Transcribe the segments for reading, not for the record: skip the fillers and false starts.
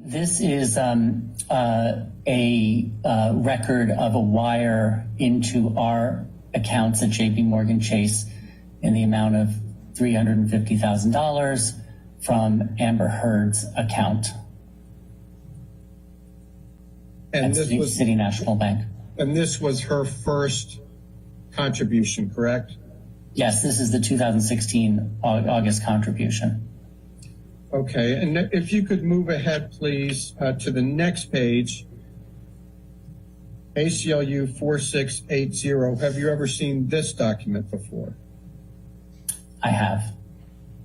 This is a record of a wire into our accounts at JP Morgan Chase in the amount of $350,000 from Amber Heard's account And at this was City National Bank. And this was her first contribution, correct? Yes, this is the 2016 August contribution. Okay, and if you could move ahead, please, to the next page, ACLU 4680. Have you ever seen this document before? I have.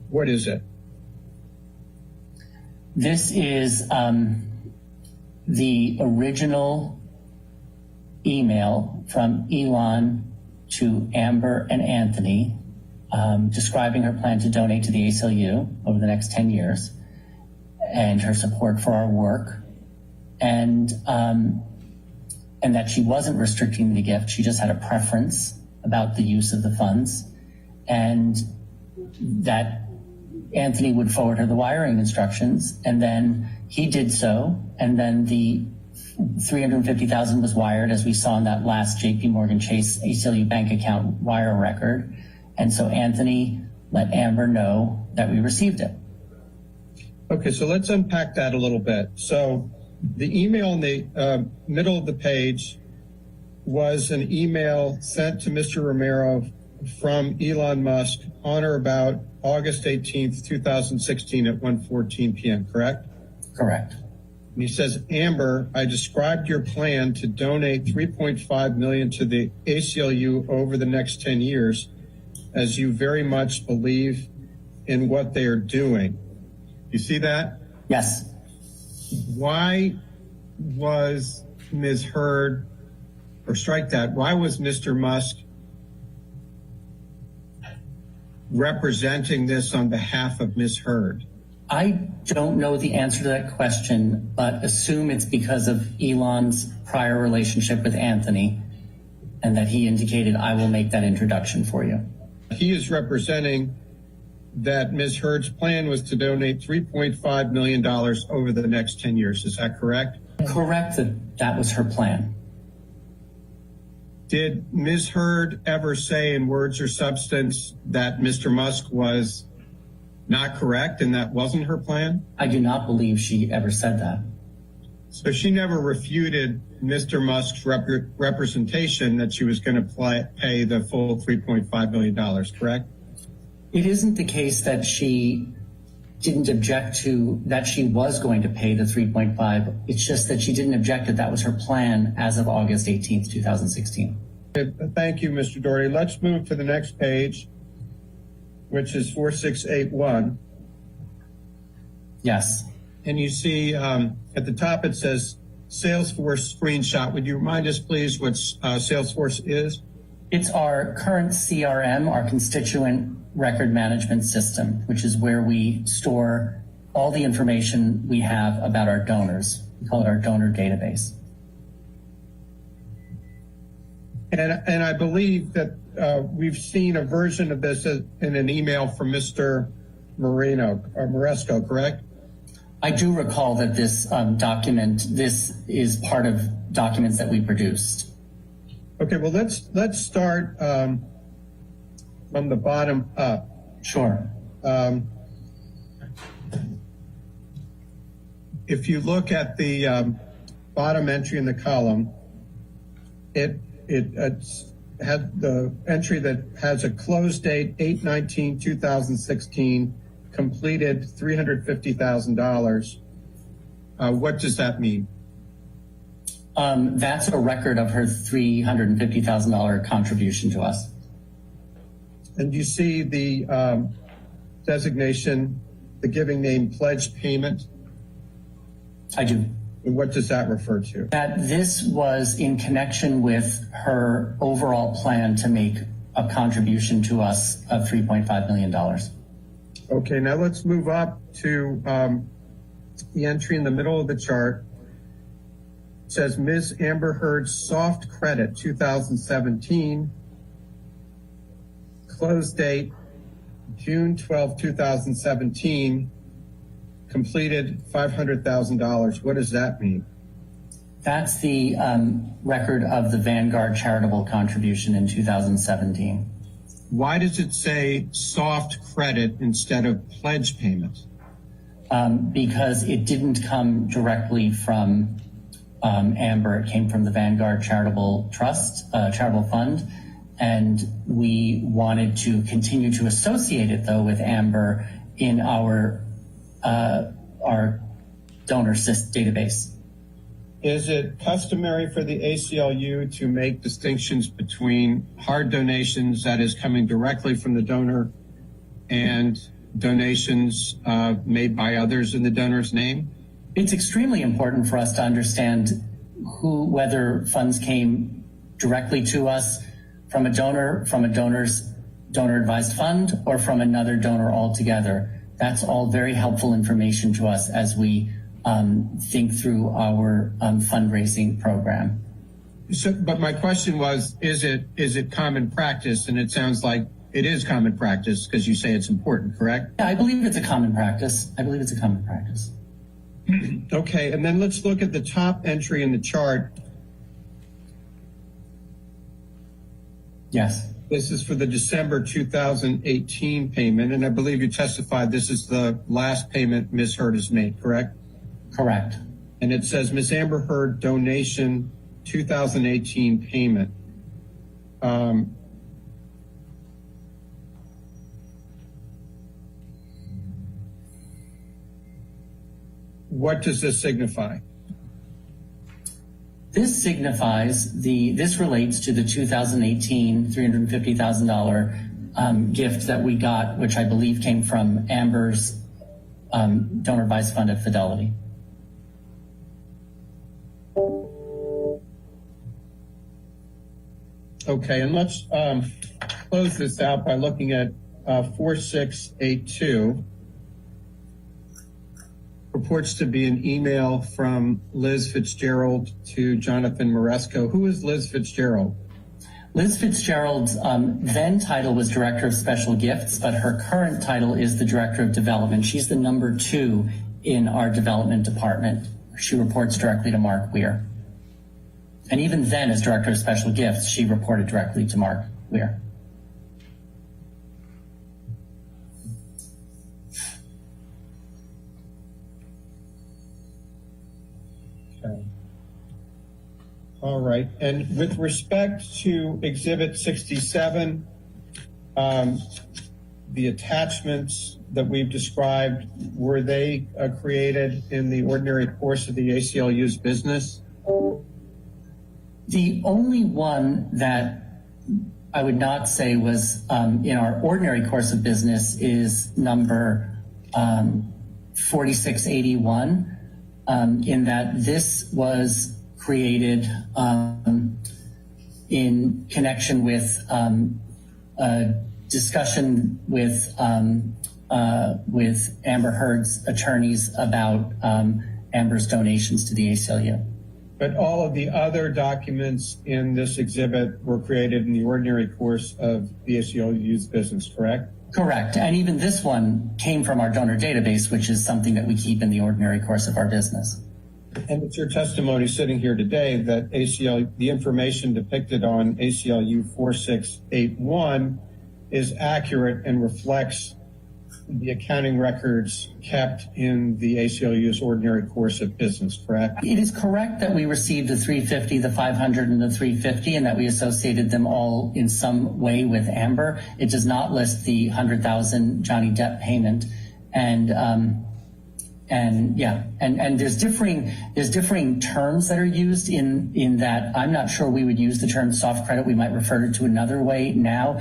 What is it? This is the original email from Elon to Amber and Anthony describing her plan to donate to the ACLU over the next 10 years and her support for our work, and that she wasn't restricting the gift. She just had a preference about the use of the funds, and that Anthony would forward her the wiring instructions, and then he did so, and then the $350,000 was wired, as we saw in that last JP Morgan Chase ACLU bank account wire record. And so Anthony let Amber know that we received it. Okay, so let's unpack that a little bit. So the email in the middle of the page was an email sent to Mr. Romero from Elon Musk on or about August 18th, 2016 at 1:14 p.m., correct? Correct. And he says, Amber, I described your plan to donate $3.5 million to the ACLU over the next 10 years, as you very much believe in what they are doing. You see that? Yes. Why was Ms. Heard, or strike that, why was Mr. Musk representing this on behalf of Ms. Heard? I don't know the answer to that question, but assume it's because of Elon's prior relationship with Anthony and that he indicated, I will make that introduction for you. He is representing that Ms. Heard's plan was to donate $3.5 million over the next 10 years. Is that correct? Correct, that was her plan. Did Ms. Heard ever say in words or substance that Mr. Musk was not correct and that wasn't her plan? I do not believe she ever said that. So she never refuted Mr. Musk's representation that she was going to pay the full $3.5 million, correct? It isn't the case that she didn't object to that she was going to pay the 3.5. It's just that she didn't object that was her plan as of August 18th, 2016. Thank you, Mr. Doherty. Let's move to the next page, which is 4681. Yes. And you see at the top it says Salesforce screenshot. Would you remind us, please, what Salesforce is? It's our current CRM, our constituent record management system, which is where we store all the information we have about our donors. We call it our donor database. And I believe that we've seen a version of this in an email from Mr. Moresco, correct? I do recall that this this is part of documents that we produced. Okay, well, let's start from the bottom up. Sure. If you look at the bottom entry in the column, it had the entry that has a close date 8/19/2016, completed $350,000. What does that mean? That's a record of her $350,000 contribution to us. And you see the designation, the giving name pledge payment? I do. And what does that refer to? That this was in connection with her overall plan to make a contribution to us of $3.5 million. Okay, now let's move up to the entry in the middle of the chart. It says Ms. Amber Heard's soft credit 2017, close date June 12, 2017, completed $500,000. What does that mean? That's the record of the Vanguard charitable contribution in 2017. Why does it say soft credit instead of pledge payment? Because it didn't come directly from Amber. It came from the Vanguard Charitable Trust, Charitable Fund, and we wanted to continue to associate it, though, with Amber in our donor database. Is it customary for the ACLU to make distinctions between hard donations, that is coming directly from the donor, and donations made by others in the donor's name? It's extremely important for us to understand whether funds came directly to us from a donor, from a donor's donor advised fund, or from another donor altogether. That's all very helpful information to us as we think through our fundraising program. But my question was, is it common practice? And it sounds like it is common practice because you say it's important, correct? Yeah, I believe it's a common practice. Okay, and then let's look at the top entry in the chart. Yes. This is for the December 2018 payment, and I believe you testified this is the last payment Ms. Hurd has made, correct? Correct. And it says Ms. Amber Hurd donation 2018 payment. What does this signify? This relates to the 2018 $350,000 gift that we got, which I believe came from Amber's donor advised fund at Fidelity. Okay, and let's close this out by looking at 4682. Purports to be an email from Liz Fitzgerald to Jonathan Moresco. Who is Liz Fitzgerald? Liz Fitzgerald's then title was Director of Special Gifts, but her current title is the Director of Development. She's the number 2 in our development department. She reports directly to Mark Weir. And even then, as Director of Special Gifts, she reported directly to Mark Weir. Okay. All right. And with respect to Exhibit 67, the attachments that we've described, were they created in the ordinary course of the ACLU's business? The only one that I would not say was in our ordinary course of business is number 4681, in that this was created in connection with a discussion with Amber Heard's attorneys about Amber's donations to the ACLU. But all of the other documents in this exhibit were created in the ordinary course of the ACLU's business, correct? Correct. And even this one came from our donor database, which is something that we keep in the ordinary course of our business. And it's your testimony sitting here today that the information depicted on ACLU 4681 is accurate and reflects the accounting records kept in the ACLU's ordinary course of business, correct? It is correct that we received the 350, the 500, and the 350, and that we associated them all in some way with Amber. It does not list the 100,000 Johnny Depp payment, and there's differing terms that are used in that. I'm not sure we would use the term soft credit. We might refer to another way now.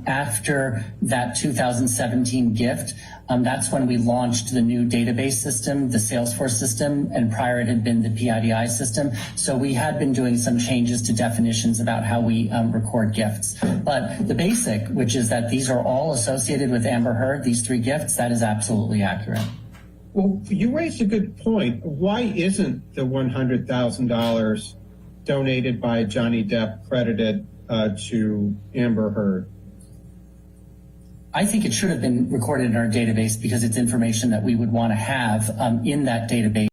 After that 2017 gift, that's when we launched the new database system, the Salesforce system, and prior it had been the PIDI system. So we had been doing some changes to definitions about how we record gifts. But the basic, which is that these are all associated with Amber Heard, these 3 gifts, that is absolutely accurate. Well, you raised a good point. Why isn't the $100,000 donated by Johnny Depp credited to Amber Heard? I think it should have been recorded in our database because it's information that we would want to have in that database.